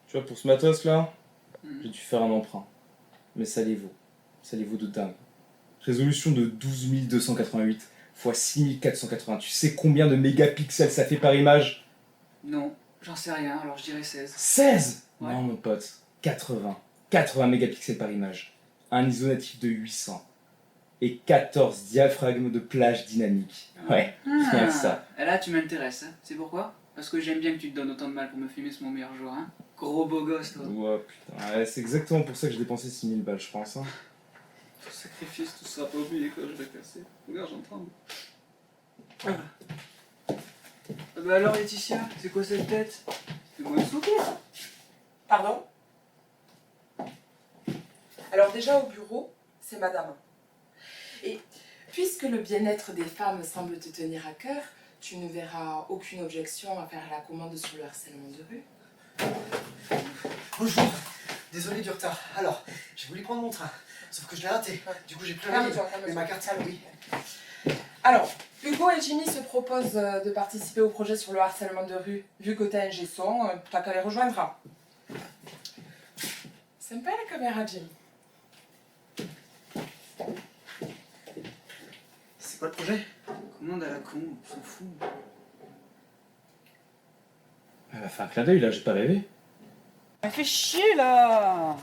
Tu vois, pour ce matos-là, j'ai dû faire un emprunt. Mais ça les vaut. Ça les vaut de dingue. Résolution de 12 288 x 6480. Tu sais combien de mégapixels ça fait par image? Non, j'en sais rien, alors je dirais 16. 16. Ouais. Non, mon pote. 80. 80 mégapixels par image. Un ISO natif de 800. Et 14 diaphragmes de plage dynamique. Ouais, rien que ça. Et là, tu m'intéresses, hein. C'est pourquoi? Parce que j'aime bien que tu te donnes autant de mal pour me filmer sur mon meilleur jour, hein. Gros beau gosse, toi. Ouais, putain. Ouais, c'est exactement pour ça que j'ai dépensé 6000 balles, je pense. Hein. Tout sacrifice, tout sera pas oublié quand je vais casser. Regarde, j'en tremble. Ah bah alors, Laetitia, c'est quoi cette tête? Fais-moi une soupe. Pardon? Alors déjà au bureau, c'est madame. Et puisque le bien-être des femmes semble te tenir à cœur, tu ne verras aucune objection à faire la commande sur le harcèlement de rue. Bonjour, désolé du retard. Alors, j'ai voulu prendre mon train, sauf que je l'ai raté. Du coup, j'ai plus rien. Mais ma carte sale, oui. Alors, Hugo et Jimmy se proposent de participer au projet sur le harcèlement de rue. Vu que t'as un G-son, t'as qu'à les rejoindre. Sympa la caméra, Jimmy. C'est quoi le projet? Commande à la con, on s'en fout. Elle va faire un clin d'œil là, j'ai pas rêvé. Elle fait chier là.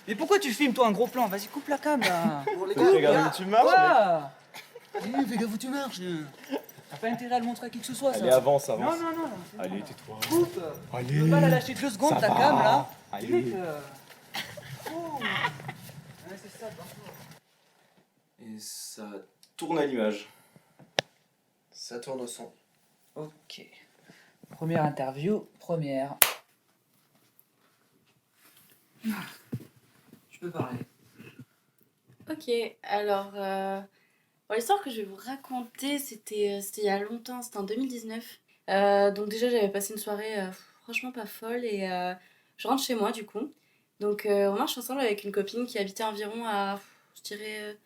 Mais pourquoi tu filmes toi un gros plan? Vas-y, coupe la cam là. Bon, les Regarde où tu marches. Quoi? Allez, fais gaffe où tu marches. T'as pas intérêt à le montrer à qui que ce soit, ça. Allez, avance, Non, avance. non, non. Allez, tais-toi. Coupe. Allez. Tu peux pas la lâcher 2 secondes, Ça ta va. cam là. Allez. Mec, oh. Ouais, c'est ça, parfois. Et ça tourne à l'image. Ça tourne au son. Ok. Première interview, première. Je peux parler. Ok, alors bon, l'histoire que je vais vous raconter, c'était il y a longtemps, c'était en 2019. Donc déjà j'avais passé une soirée franchement pas folle et je rentre chez moi du coup. Donc on marche ensemble avec une copine qui habitait environ à, je dirais,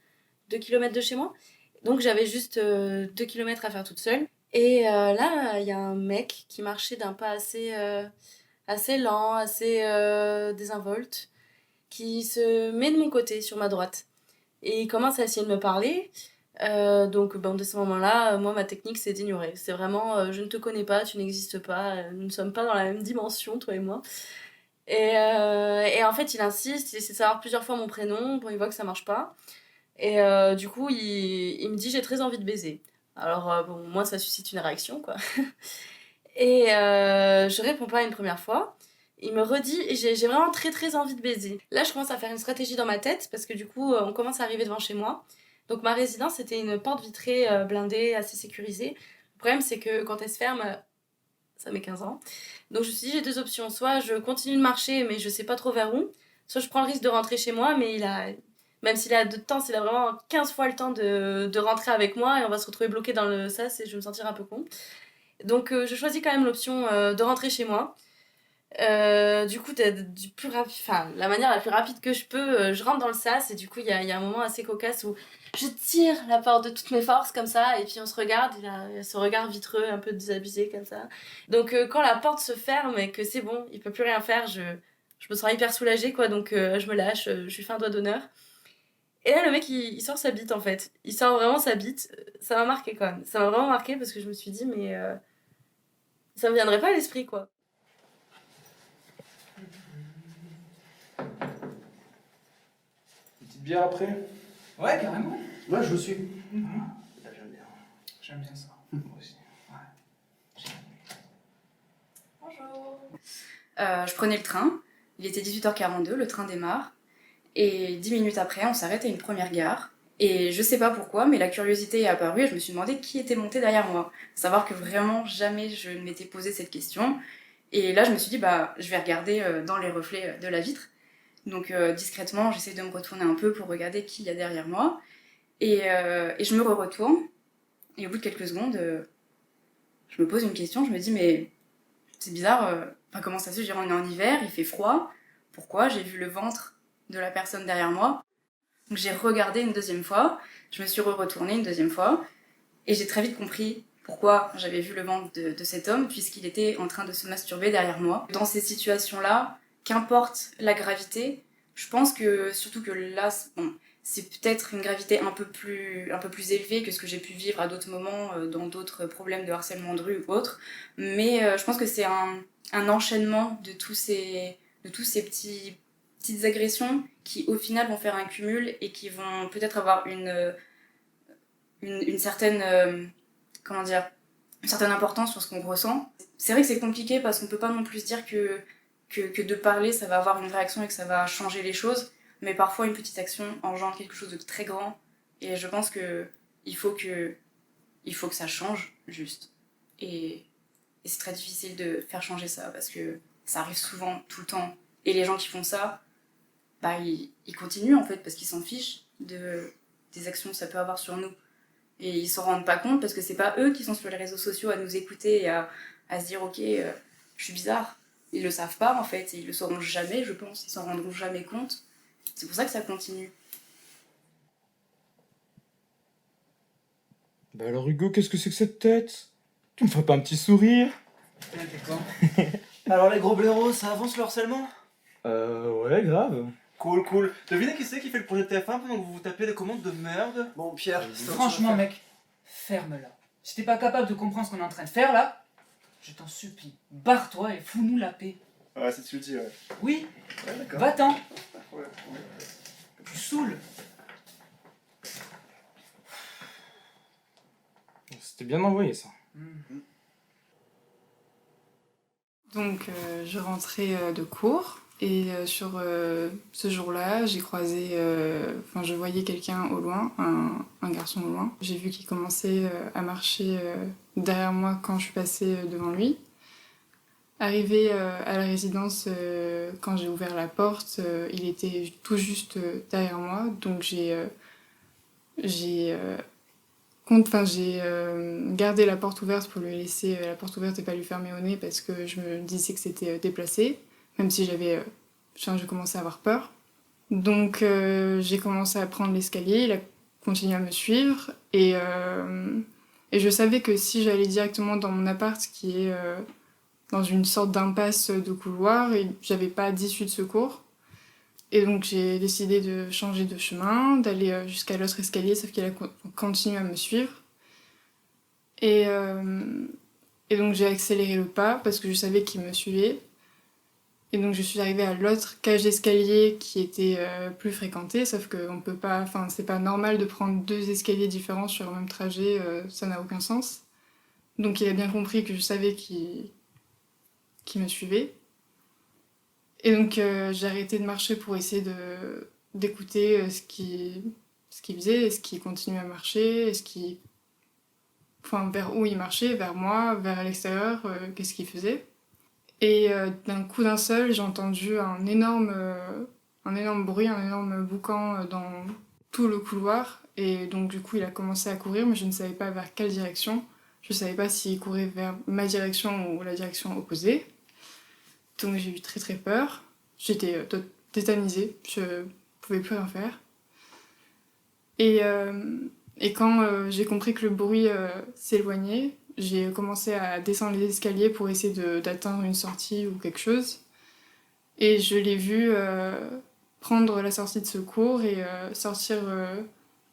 2 km de chez moi. Donc j'avais juste 2 km à faire toute seule. Et là, il y a un mec qui marchait d'un pas assez lent, assez désinvolte, qui se met de mon côté, sur ma droite. Et il commence à essayer de me parler. Donc, bon, de ce moment-là, moi, ma technique, c'est d'ignorer. C'est vraiment, je ne te connais pas, tu n'existes pas, nous ne sommes pas dans la même dimension, toi et moi. Et en fait, il insiste, il essaie de savoir plusieurs fois mon prénom. Bon, il voit que ça marche pas. Et du coup, il me dit, j'ai très envie de baiser. Alors, bon, moi, ça suscite une réaction, quoi. Et je réponds pas une première fois. Il me redit, et j'ai vraiment très très envie de baiser. Là, je commence à faire une stratégie dans ma tête, parce que du coup, on commence à arriver devant chez moi. Donc ma résidence, c'était une porte vitrée blindée, assez sécurisée. Le problème, c'est que quand elle se ferme, ça met 15 ans. Donc je me suis dit, j'ai 2 options. Soit je continue de marcher, mais je sais pas trop vers où. Soit je prends le risque de rentrer chez moi, mais même s'il a de temps, s'il a vraiment 15 fois le temps de rentrer avec moi, et on va se retrouver bloqué dans le sas, et je vais me sentir un peu con. Donc je choisis quand même l'option de rentrer chez moi. Du coup, la manière la plus rapide que je peux, je rentre dans le sas et du coup, il y a un moment assez cocasse où je tire la porte de toutes mes forces comme ça et puis on se regarde, il y a ce regard vitreux un peu désabusé comme ça. Donc quand la porte se ferme et que c'est bon, il peut plus rien faire, je me sens hyper soulagée quoi, donc je me lâche, je lui fais un doigt d'honneur. Et là, le mec, il sort sa bite en fait. Il sort vraiment sa bite. Ça m'a marqué quand même. Ça m'a vraiment marqué parce que je me suis dit, mais ça me viendrait pas à l'esprit quoi. Une petite bière après? Ouais, carrément. Ouais, je vous suis. Là, j'aime bien. J'aime bien ça. Moi aussi. Bonjour. Je prenais le train, il était 18h42, le train démarre, et 10 minutes après, on s'arrête à une première gare. Et je sais pas pourquoi, mais la curiosité est apparue et je me suis demandé qui était monté derrière moi. Savoir que vraiment jamais je ne m'étais posé cette question. Et là, je me suis dit, bah, je vais regarder dans les reflets de la vitre. Donc discrètement, j'essaie de me retourner un peu pour regarder qui il y a derrière moi. Et je me retourne. Et au bout de quelques secondes, je me pose une question. Je me dis, mais c'est bizarre, comment ça se fait, on est en hiver, il fait froid. Pourquoi? J'ai vu le ventre de la personne derrière moi. Donc j'ai regardé une deuxième fois. Je me suis retournée une deuxième fois. Et j'ai très vite compris pourquoi j'avais vu le ventre de cet homme, puisqu'il était en train de se masturber derrière moi. Dans ces situations-là, qu'importe la gravité, je pense que, surtout que là, bon, c'est peut-être une gravité un peu plus élevée que ce que j'ai pu vivre à d'autres moments dans d'autres problèmes de harcèlement de rue ou autre, mais je pense que c'est un enchaînement de tous ces petites agressions qui au final vont faire un cumul et qui vont peut-être avoir une certaine comment dire, une certaine importance sur ce qu'on ressent. C'est vrai que c'est compliqué parce qu'on peut pas non plus se dire que de parler ça va avoir une réaction et que ça va changer les choses, mais parfois une petite action engendre quelque chose de très grand et je pense que il faut que ça change juste. Et c'est très difficile de faire changer ça parce que ça arrive souvent, tout le temps. Et les gens qui font ça, bah ils continuent en fait parce qu'ils s'en fichent des actions que ça peut avoir sur nous. Et ils s'en rendent pas compte parce que c'est pas eux qui sont sur les réseaux sociaux à nous écouter et à se dire ok, je suis bizarre. Ils le savent pas en fait, et ils le sauront jamais, je pense, ils s'en rendront jamais compte. C'est pour ça que ça continue. Bah alors Hugo, qu'est-ce que c'est que cette tête? Tu me ferais pas un petit sourire? Alors les gros blaireaux, ça avance le harcèlement? Ouais, grave. Cool. Devinez qui c'est qui fait le projet de TF1 pendant que vous vous tapez des commandes de merde? Bon, Pierre, Franchement mec, ferme-la. Si t'es pas capable de comprendre ce qu'on est en train de faire là, je t'en supplie, barre-toi et fous-nous la paix. Ouais, c'est ce que tu le dis, ouais. Oui, Ouais, d'accord. va-t'en, Ouais. tu saoules. C'était bien envoyé ça. Donc je rentrais de cours et sur ce jour-là, j'ai croisé, je voyais quelqu'un au loin, un garçon au loin. J'ai vu qu'il commençait à marcher derrière moi quand je suis passée devant lui. Arrivé à la résidence, quand j'ai ouvert la porte, il était tout juste derrière moi, donc j'ai gardé la porte ouverte pour lui laisser la porte ouverte et pas lui fermer au nez parce que je me disais que c'était déplacé, même si je commençais à avoir peur. Donc j'ai commencé à prendre l'escalier, il a continué à me suivre et je savais que si j'allais directement dans mon appart qui est dans une sorte d'impasse de couloir, j'avais pas d'issue de secours. Et donc j'ai décidé de changer de chemin, d'aller jusqu'à l'autre escalier, sauf qu'il a continué à me suivre. Et donc j'ai accéléré le pas parce que je savais qu'il me suivait. Et donc je suis arrivée à l'autre cage d'escalier qui était plus fréquentée, sauf que on peut pas, c'est pas normal de prendre 2 escaliers différents sur le même trajet, ça n'a aucun sens. Donc il a bien compris que je savais qu'il me suivait. Et donc j'ai arrêté de marcher pour essayer d'écouter ce qu'il faisait, est-ce qu'il continuait à marcher, vers où il marchait, vers moi, vers l'extérieur, qu'est-ce qu'il faisait. Et d'un seul, j'ai entendu un énorme bruit, un énorme boucan dans tout le couloir. Et donc du coup il a commencé à courir, mais je ne savais pas vers quelle direction. Je ne savais pas s'il courait vers ma direction ou la direction opposée. Donc j'ai eu très très peur. J'étais tétanisée, je pouvais plus rien faire. Et quand j'ai compris que le bruit s'éloignait, j'ai commencé à descendre les escaliers pour essayer d'atteindre une sortie ou quelque chose. Et je l'ai vu prendre la sortie de secours et sortir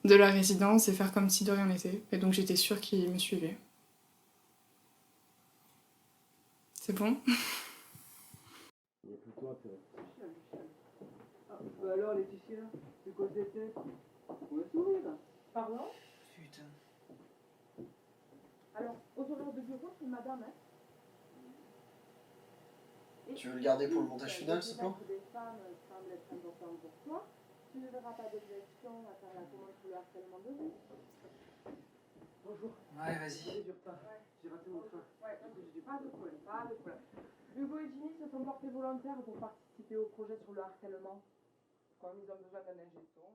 de la résidence et faire comme si de rien n'était. Et donc j'étais sûre qu'il me suivait. C'est bon? Alors Laetitia, c'est quoi cette tête? Ouais, sourire. Pardon? Putain. Alors, aux horaires de bureau, c'est madame, hein? Tu veux le garder pour le montage final, ce plan? Des femmes semble être important pour toi. Tu ne verras pas d'objection à faire la commande pour le harcèlement de rue. Bonjour. Ouais, vas-y. J'ai raté mon train. Ouais, pas de problème. Hugo et Ginny se sont portés volontaires pour participer au projet sur le harcèlement. Comme ils ont besoin d'un ingé son.